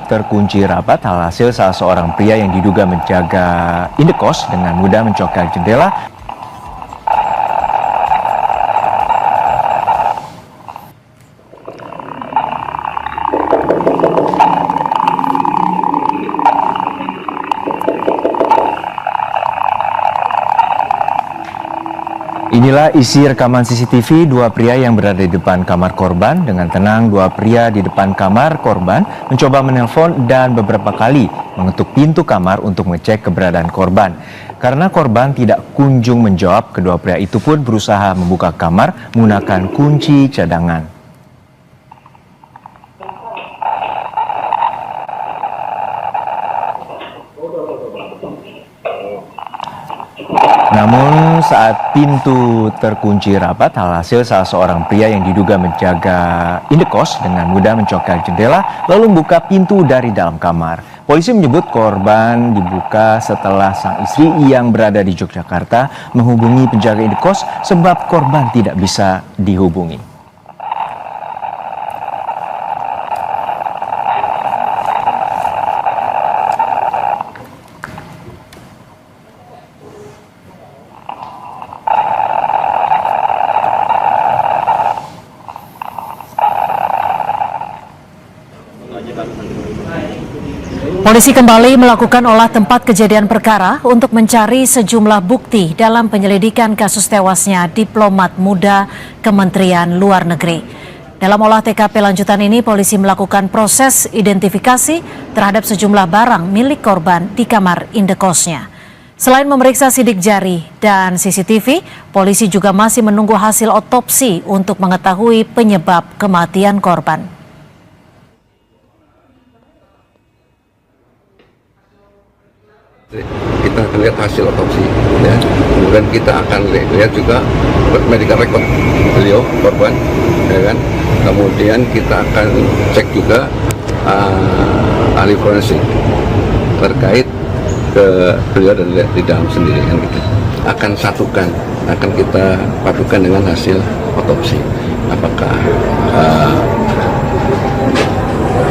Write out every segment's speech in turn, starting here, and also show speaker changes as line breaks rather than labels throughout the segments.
terkunci rapat. Alhasil salah seorang pria yang diduga menjaga indekos dengan mudah mencongkel jendela. Inilah isi rekaman CCTV dua pria yang berada di depan kamar korban. Dengan tenang, dua pria di depan kamar korban mencoba menelpon dan beberapa kali mengetuk pintu kamar untuk mengecek keberadaan korban. Karena korban tidak kunjung menjawab, kedua pria itu pun berusaha membuka kamar menggunakan kunci cadangan. Namun saat pintu terkunci rapat, alhasil salah seorang pria yang diduga menjaga indekos dengan mudah mencongkel jendela lalu membuka pintu dari dalam kamar. Polisi menyebut korban dibuka setelah sang istri yang berada di Yogyakarta menghubungi penjaga indekos sebab korban tidak bisa dihubungi.
Polisi kembali melakukan olah tempat kejadian perkara untuk mencari sejumlah bukti dalam penyelidikan kasus tewasnya diplomat muda Kementerian Luar Negeri. Dalam olah TKP lanjutan ini, polisi melakukan proses identifikasi terhadap sejumlah barang milik korban di kamar indekosnya. Selain memeriksa sidik jari dan CCTV, polisi juga masih menunggu hasil otopsi untuk mengetahui penyebab kematian korban.
Kita akan lihat hasil otopsi, ya. Kemudian kita akan lihat juga medical record beliau korban, ya kan. Kemudian kita akan cek juga ahli forensik terkait ke beliau dan lihat di dalam sendiri, kan gitu. Akan satukan, akan kita padukan dengan hasil otopsi. Apakah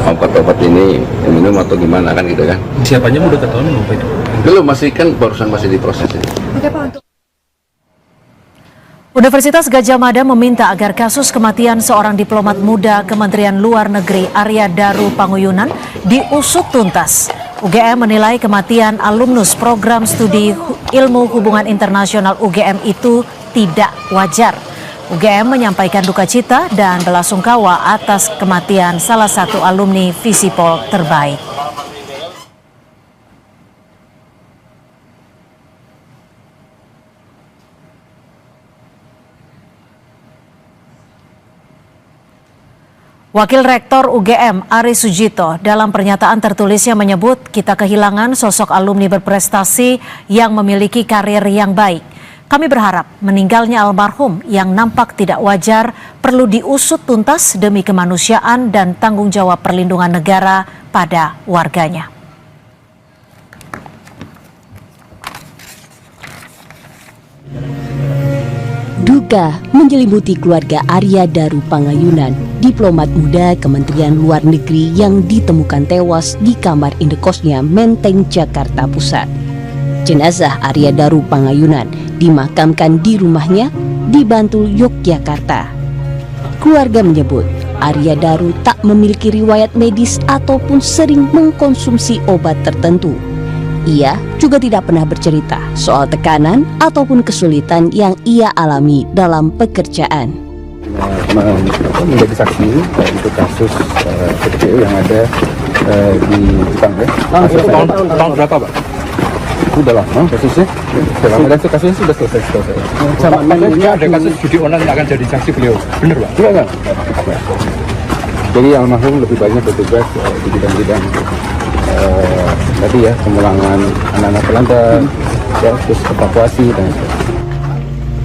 obat-obat ini minum atau gimana, kan gitu kan.
Siapanya udah ketahuan belum Pak?
Belum, masih diproses.
Oke, Pak. Universitas Gadjah Mada meminta agar kasus kematian seorang diplomat muda Kementerian Luar Negeri Arya Daru Panguyunan diusut tuntas. UGM menilai kematian alumnus program studi ilmu hubungan internasional UGM itu tidak wajar. UGM menyampaikan duka cita dan belasungkawa atas kematian salah satu alumni Visipol terbaik. Wakil Rektor UGM Ari Sujito dalam pernyataan tertulisnya menyebut kita kehilangan sosok alumni berprestasi yang memiliki karir yang baik. Kami berharap meninggalnya almarhum yang nampak tidak wajar perlu diusut tuntas demi kemanusiaan dan tanggung jawab perlindungan negara pada warganya.
Duka menyelimuti keluarga Arya Daru Panguyunan, diplomat muda Kementerian Luar Negeri yang ditemukan tewas di kamar indekosnya Menteng, Jakarta Pusat. Jenazah Arya Daru Panguyunan dimakamkan di rumahnya di Bantul, Yogyakarta. Keluarga menyebut Arya Daru tak memiliki riwayat medis ataupun sering mengkonsumsi obat tertentu. Ia juga tidak pernah bercerita soal tekanan ataupun kesulitan yang ia alami dalam pekerjaan.
Menjadi saksi untuk kasus PDPU yang ada di Jepang, ya. Tahun berapa, Pak? Sudah lama kasusnya. Dan kasusnya sudah selesai.
Ini ada kasus judi online yang akan jadi saksi beliau, benar Pak?
Iya. Jadi almarhum lebih banyak bertugas di bidang-bidang tadi ya, pemulangan anak-anak pelantar, ya, terus evakuasi dan sebagainya.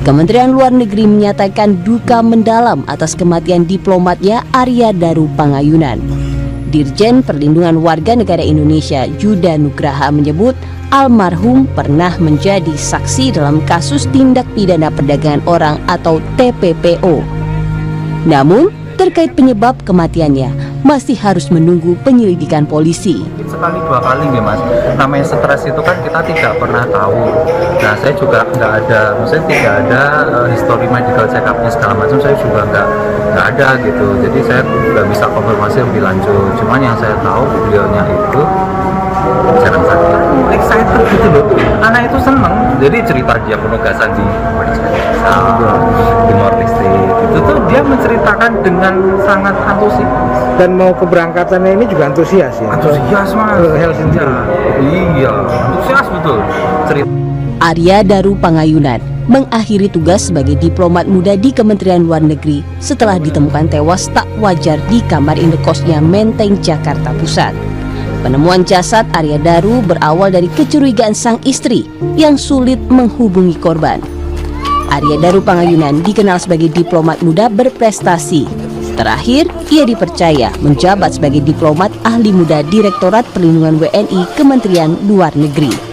Kementerian Luar Negeri menyatakan duka mendalam atas kematian diplomatnya Arya Daru Panguyunan. Dirjen Perlindungan Warga Negara Indonesia Yuda Nugraha menyebut almarhum pernah menjadi saksi dalam kasus tindak pidana perdagangan orang atau TPPO. Namun, terkait penyebab kematiannya masih harus menunggu penyelidikan polisi.
Sekali dua kali nih Mas, namanya stres itu kan kita tidak pernah tahu. Nah saya juga nggak ada, maksudnya tidak ada history medical check up-nya segala macam, saya juga nggak ada gitu. Jadi saya nggak bisa konfirmasi lebih lanjut. Cuman yang saya tahu beliaunya itu jarang sakit, excited gitu loh. Anak itu seneng, jadi cerita dia penugasan di Timor Leste itu tuh dia menceritakan dengan sangat antusias.
Dan mau keberangkatannya ini juga antusias ya?
Antusias Mas.
Helsinki.
Iya, antusias betul. Cerita.
Arya Daru Pangayunan mengakhiri tugas sebagai diplomat muda di Kementerian Luar Negeri setelah ditemukan tewas tak wajar di kamar indekosnya Menteng, Jakarta Pusat. Penemuan jasad Arya Daru berawal dari kecurigaan sang istri yang sulit menghubungi korban. Arya Daru Pangayunan dikenal sebagai diplomat muda berprestasi. Terakhir, ia dipercaya menjabat sebagai diplomat ahli muda Direktorat Perlindungan WNI Kementerian Luar Negeri.